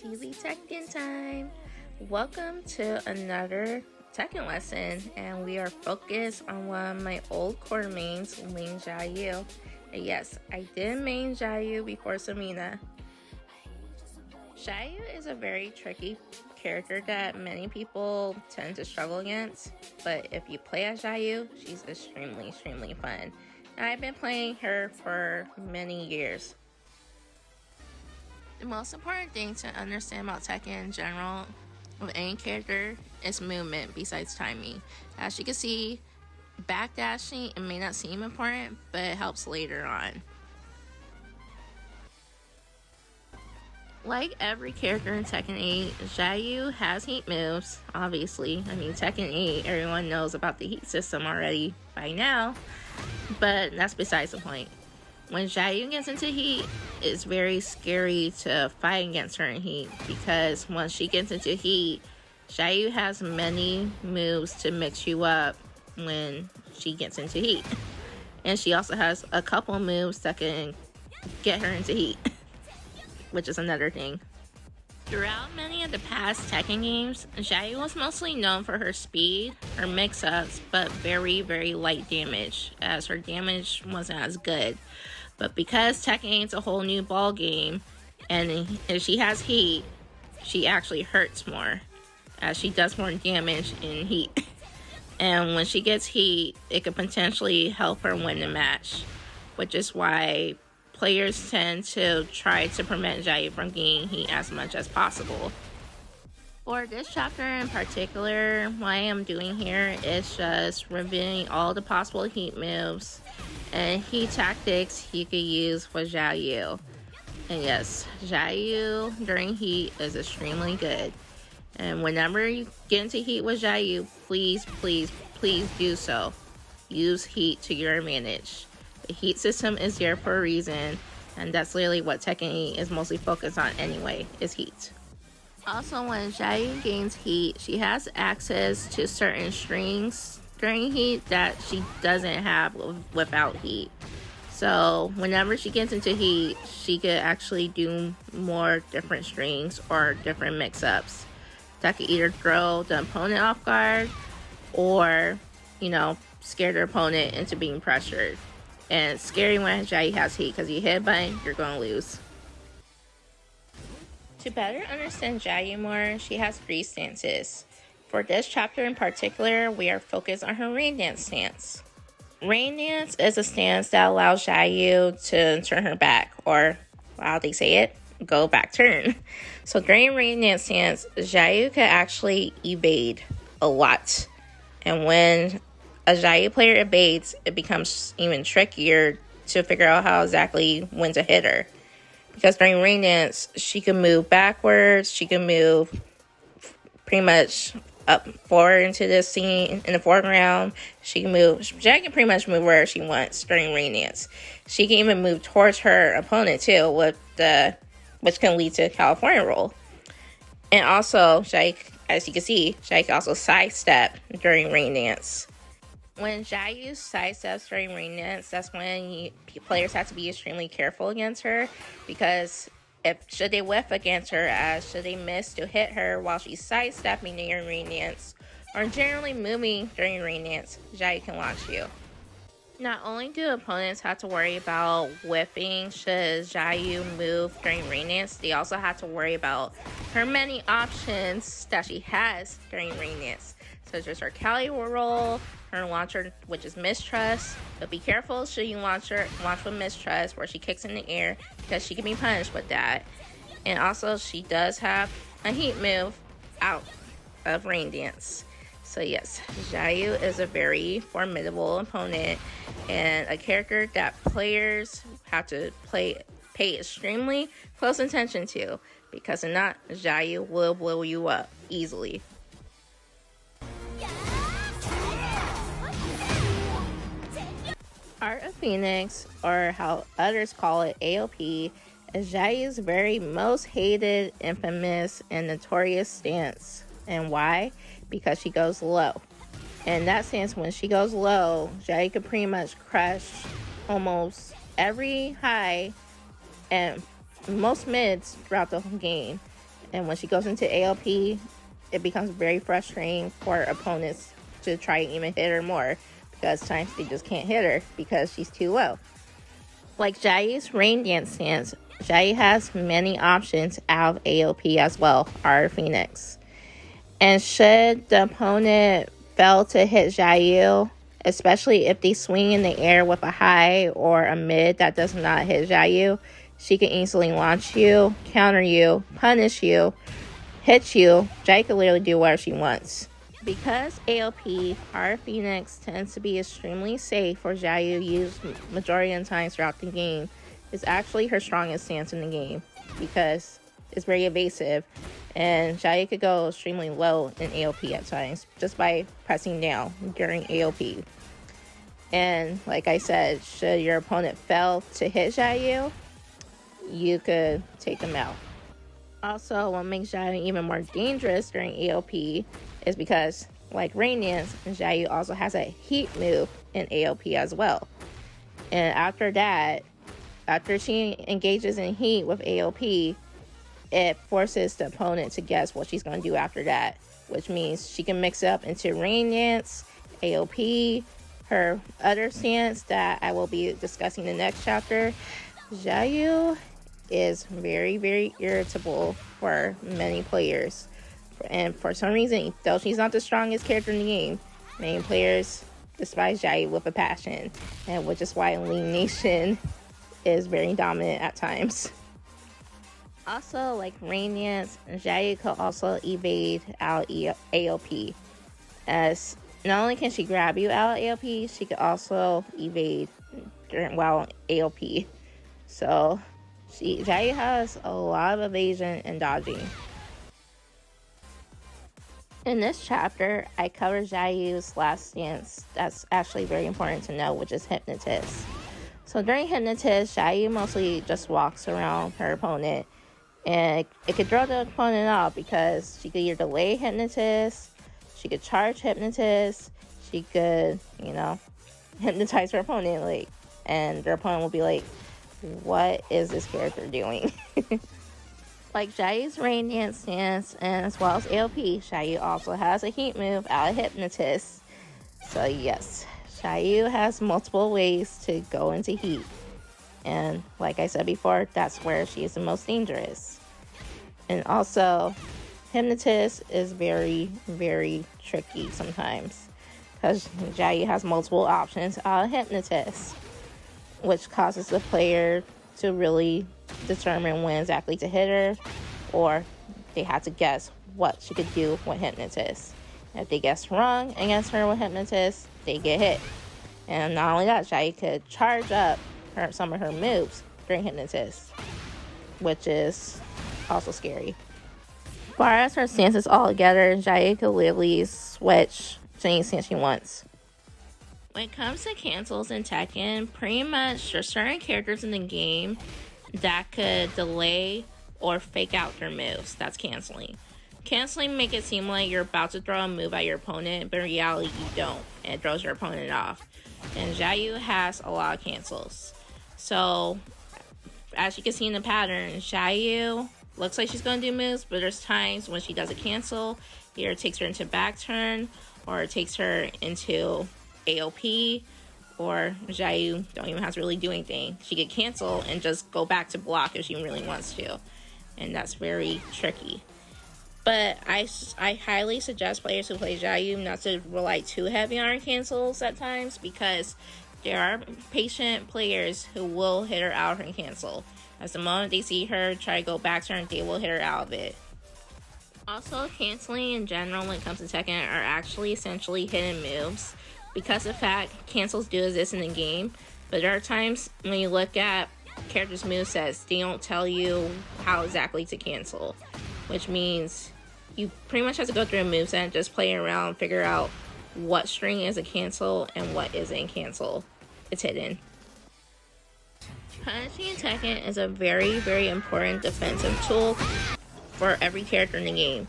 Teelee Tekken time. Welcome to another Tekken lesson, and we are focused on one of my old core mains, main Xiaoyu. And yes, I did main Xiaoyu before Samina. Xiaoyu is a very tricky character that many people tend to struggle against, but if you play as Xiaoyu, she's extremely fun. And I've been playing her for many years. The most important thing to understand about Tekken in general with any character is movement besides timing. As you can see, backdashing, it may not seem important, but it helps later on. Like every character in Tekken 8, Xiaoyu has heat moves, obviously. I mean, Tekken 8, everyone knows about the heat system already by now, but that's besides the point. When Xiaoyu gets into heat, it's very scary to fight against her in heat, because once she gets into heat, Xiaoyu has many moves to mix you up when she gets into heat. And she also has a couple moves that can get her into heat, which is another thing. Throughout many of the past Tekken games, Xiaoyu was mostly known for her speed, her mix-ups, but very light damage, as her damage wasn't as good. But because Tekken is a whole new ball game, and if she has heat, she actually hurts more, as she does more damage in heat. And when she gets heat, it could potentially help her win the match, which is why players tend to try to prevent Xiaoyu from getting heat as much as possible. For this chapter in particular, what I am doing here is just reviewing all the possible heat moves and heat tactics you could use for Xiaoyu. And yes, Xiaoyu during heat is extremely good. And whenever you get into heat with Xiaoyu, please do so. Use heat to your advantage. The heat system is there for a reason, and that's literally what Tekken 8 is mostly focused on anyway, is heat. Also, when Xiaoyu gains heat, she has access to certain strings during heat that she doesn't have without heat. So whenever she gets into heat, she could actually do more different strings or different mix-ups that could either throw the opponent off guard or, scare the opponent into being pressured. And it's scary when Xiaoyu has heat, because you hit a button, you're going to lose. To better understand Xiaoyu more, she has 3 stances. For this chapter in particular, we are focused on her rain dance stance. Rain dance is a stance that allows Xiaoyu to turn her back, or how they say it, go back turn. So during rain dance stance, Xiaoyu could actually evade a lot. And when a Xiaoyu player evades, it becomes even trickier to figure out how exactly when to hit her. Because during rain dance, she can move backwards, she can move pretty much up forward into the scene in the foreground. She can pretty much move wherever she wants during rain dance. She can even move towards her opponent too, which can lead to a California roll. And also, as you can see, Xiaoyu can also sidestep during rain dance. When Xiaoyu sidesteps during rain dance, that's when players have to be extremely careful against her, because should they whiff against her, should they miss to hit her while she's sidestepping during rain dance, or generally moving during rain dance, Xiaoyu can launch you. Not only do opponents have to worry about whiffing should Xiaoyu move during rain dance, they also have to worry about her many options that she has during rain dance, such as her Cali roll, her launcher, which is mistrust. But be careful should you launch with mistrust, where she kicks in the air, because she can be punished with that. And also, she does have a heat move out of rain dance. So yes, Xiaoyu is a very formidable opponent, and a character that players have to pay extremely close attention to, because if not, Xiaoyu will blow you up easily. Art of Phoenix, or how others call it AOP, is Xiaoyu's very most hated, infamous, and notorious stance. And why? Because she goes low. In that stance, when she goes low, Xiaoyu can pretty much crush almost every high and most mids throughout the whole game. And when she goes into AOP, it becomes very frustrating for opponents to try and even hit her more, because times they just can't hit her because she's too low. Like Xiaoyu's rain dance stance, Xiaoyu has many options out of AOP as well, our Phoenix. And should the opponent fail to hit Xiaoyu, especially if they swing in the air with a high or a mid that does not hit Xiaoyu, she can easily launch you, counter you, punish you, hit you. Xiaoyu can literally do whatever she wants. Because AOP, our Phoenix tends to be extremely safe for Xiaoyu used majority of the times throughout the game, is actually her strongest stance in the game, because it's very evasive, and Xiaoyu could go extremely low in AOP at times just by pressing down during AOP. And like I said, should your opponent fail to hit Xiaoyu, you could take them out. Also, what makes Xiaoyu even more dangerous during AOP is because, like Rain Dance, Xiaoyu also has a heat move in AOP as well. And after that, after she engages in heat with AOP, it forces the opponent to guess what she's going to do after that, which means she can mix it up into Rain Dance, AOP, her other stance that I will be discussing in the next chapter. Xiaoyu is very, very irritable for many players. And for some reason, though she's not the strongest character in the game, many players despise Xiaoyu with a passion, and which is why Lean Nation is very dominant at times. Also, like Rain Dance, Xiaoyu could also evade out AOP, as not only can she grab you out AOP, she could also evade while AOP. So Xiaoyu has a lot of evasion and dodging. In this chapter, I cover Xiaoyu's last stance that's actually very important to know, which is Hypnotist. So during Hypnotist, Xiaoyu mostly just walks around her opponent, and it could throw the opponent off because she could either delay Hypnotist, she could charge Hypnotist, she could, hypnotize her opponent, and their opponent will be like, what is this character doing? Like Xiaoyu's Rain Dance stance, and as well as AOP, Xiaoyu also has a heat move out of Hypnotist. So yes, Xiaoyu has multiple ways to go into heat. And like I said before, that's where she is the most dangerous. And also, Hypnotist is very, very tricky sometimes, because Xiaoyu has multiple options out of Hypnotist, which causes the player to really determine when exactly to hit her, or they have to guess what she could do with Hypnotist. If they guess wrong against her with Hypnotist, they get hit. And not only that, Xiaoyu could charge up some of her moves during Hypnotist, which is also scary. As far as her stances altogether, Xiaoyu could literally switch to any stance she wants. When it comes to cancels in Tekken, pretty much there's certain characters in the game that could delay or fake out their moves. That's canceling. Canceling make it seem like you're about to throw a move at your opponent, but in reality you don't, and it throws your opponent off. And Xiaoyu has a lot of cancels. So, as you can see in the pattern, Xiaoyu looks like she's going to do moves, but there's times when she doesn't cancel. Either it takes her into back turn, or it takes her into AOP, or Xiaoyu don't even have to really do anything. She could cancel and just go back to block if she really wants to, and that's very tricky. But I highly suggest players who play Xiaoyu not to rely too heavy on her cancels at times, because there are patient players who will hit her out of her cancel. As the moment they see her try to go back turn, they will hit her out of it. Also, canceling in general when it comes to Tekken are actually essentially hidden moves, because of the fact cancels do exist in the game, but there are times when you look at characters' movesets, they don't tell you how exactly to cancel, which means you pretty much have to go through a moveset and just play around and figure out what string is a cancel and what isn't cancel. It's hidden. Punishing in Tekken is a very, very important defensive tool for every character in the game,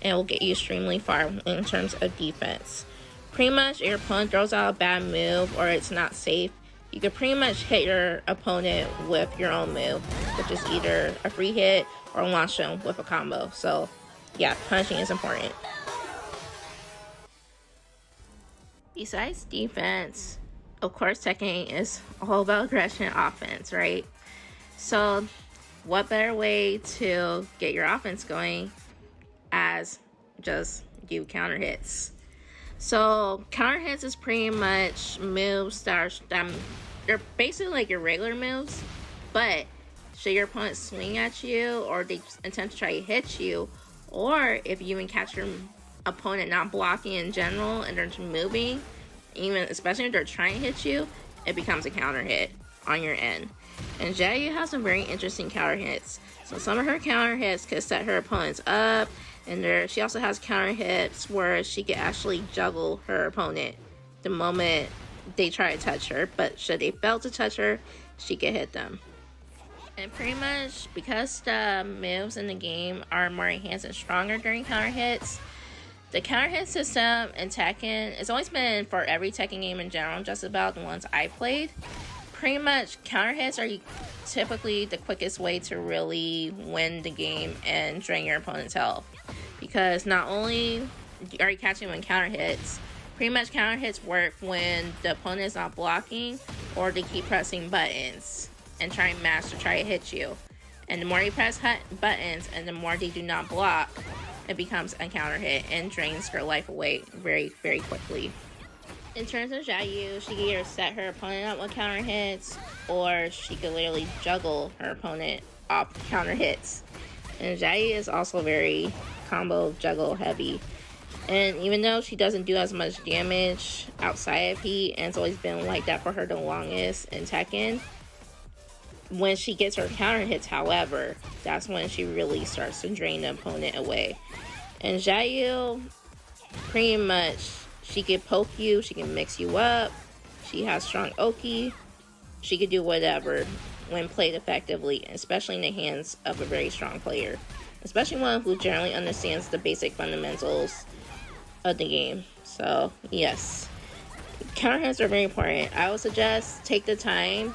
and it will get you extremely far in terms of defense. Pretty much, if your opponent throws out a bad move or it's not safe, you can pretty much hit your opponent with your own move, which is either a free hit or launch them with a combo. So yeah, punching is important. Besides defense, of course, Tekken is all about aggression and offense, right? So what better way to get your offense going as just do counter hits? So counter hits is pretty much moves that are they're basically like your regular moves, but should your opponent swing at you or they attempt to try to hit you, or if you even catch your opponent not blocking in general and they're just moving, even especially if they're trying to hit you, it becomes a counter hit on your end. And Xiaoyu has some very interesting counter hits. So some of her counter hits could set her opponents up, and she also has counter hits where she can actually juggle her opponent the moment they try to touch her, but should they fail to touch her, she can hit them. And pretty much because the moves in the game are more enhanced and stronger during counter hits, the counter hit system in Tekken, it's always been for every Tekken game in general, just about the ones I played. Pretty much counter hits are typically the quickest way to really win the game and drain your opponent's health. Because not only are you catching them in counter hits, pretty much counter hits work when the opponent is not blocking or they keep pressing buttons and try and mash to try to hit you. And the more you press buttons and the more they do not block, it becomes a counter hit and drains her life away very, very quickly. In terms of Xiaoyu, she can either set her opponent up with counter hits, or she can literally juggle her opponent off counter hits. And Xiaoyu is also very combo juggle heavy. And even though she doesn't do as much damage outside of heat, and it's always been like that for her the longest in Tekken, when she gets her counter hits, however, that's when she really starts to drain the opponent away. And Xiaoyu, pretty much, she can poke you, she can mix you up, she has strong Oki, she can do whatever when played effectively, especially in the hands of a very strong player, especially one who generally understands the basic fundamentals of the game. So yes, counter hits are very important. I would suggest take the time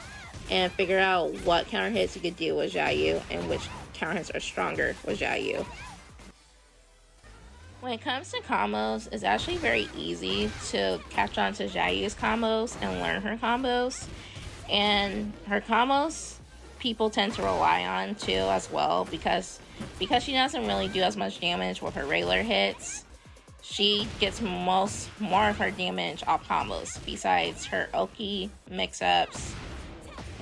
and figure out what counter hits you could do with Xiaoyu and which counter hits are stronger with Xiaoyu. When it comes to combos, it's actually very easy to catch on to Xiaoyu's combos and learn her combos. And her combos, people tend to rely on too as well, because she doesn't really do as much damage with her regular hits. She gets more of her damage off combos, besides her Oki, mix-ups,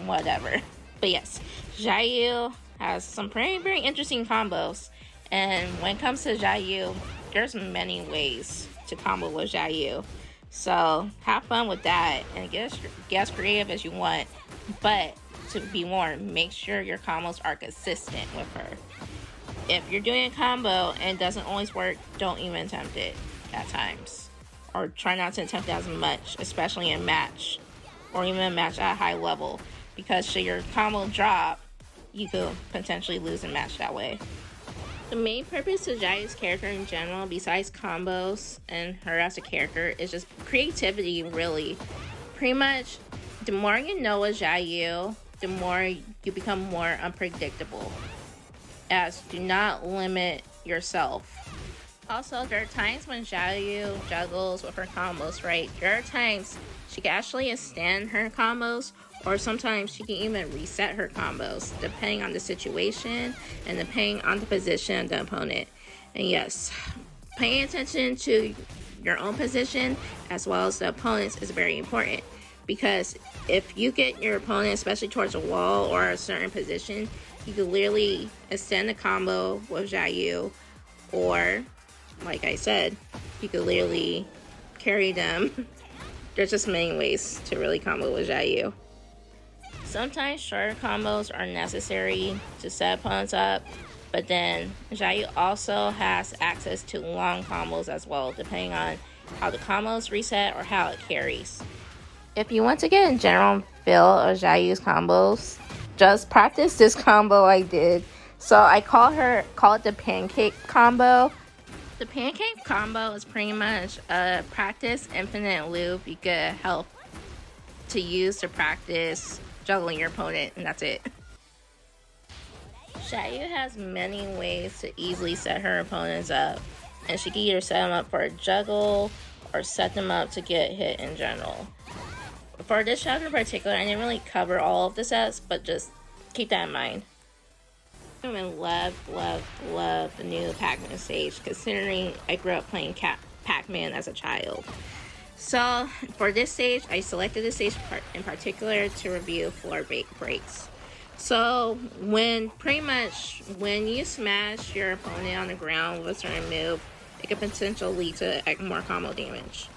whatever. But yes, Xiaoyu has some very interesting combos. And when it comes to Xiaoyu, there's many ways to combo with Xiaoyu. So have fun with that and get as creative as you want. But to be warned, make sure your combos are consistent with her. If you're doing a combo and it doesn't always work, don't even attempt it at times. Or try not to attempt it as much, especially in match. Or even a match at a high level. Because should your combo drop, you could potentially lose a match that way. The main purpose of Xiaoyu's character in general, besides combos and her as a character, is just creativity, really. Pretty much, the more you know of Xiaoyu, the more you become more unpredictable. As do not limit yourself. Also, there are times when Xiaoyu juggles with her combos, right? There are times she can actually extend her combos, or sometimes she can even reset her combos, depending on the situation and depending on the position of the opponent. And yes, paying attention to your own position as well as the opponent's is very important, because if you get your opponent, especially towards a wall or a certain position, you can literally extend the combo with Xiaoyu, or like I said, you could literally carry them. There's just many ways to really combo with Xiaoyu. Sometimes shorter combos are necessary to set opponents up, but then Xiaoyu also has access to long combos as well, depending on how the combos reset or how it carries. If you want to get a general feel of Xiaoyu's combos, just practice this combo I did. So I call it the pancake combo. The pancake combo is pretty much a practice infinite loop. You get health to use to practice juggling your opponent, and that's it. Xiaoyu has many ways to easily set her opponents up, and she can either set them up for a juggle or set them up to get hit in general. For this chapter in particular, I didn't really cover all of the sets, but just keep that in mind. I love the new Pac-Man stage, considering I grew up playing Pac-Man as a child. So for this stage, I selected this stage in particular to review floor breaks. So when you smash your opponent on the ground with a certain move, it could potentially lead to more combo damage.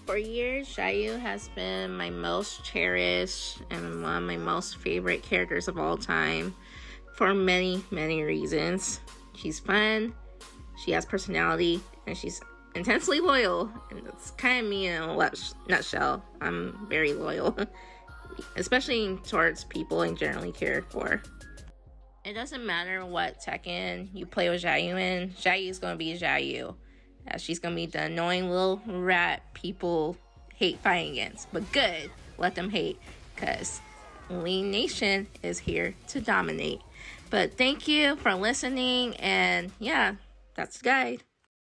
For years, Xiaoyu has been my most cherished and one of my most favorite characters of all time for many reasons. She's fun, she has personality, and she's intensely loyal. And that's kind of me in a nutshell. I'm very loyal, especially towards people I generally care for. It doesn't matter what Tekken you play with Xiaoyu in, Xiaoyu's going to be Xiaoyu. She's gonna be the annoying little rat people hate fighting against. But good, let them hate, because Lean Nation is here to dominate. But thank you for listening, and yeah, that's the guide.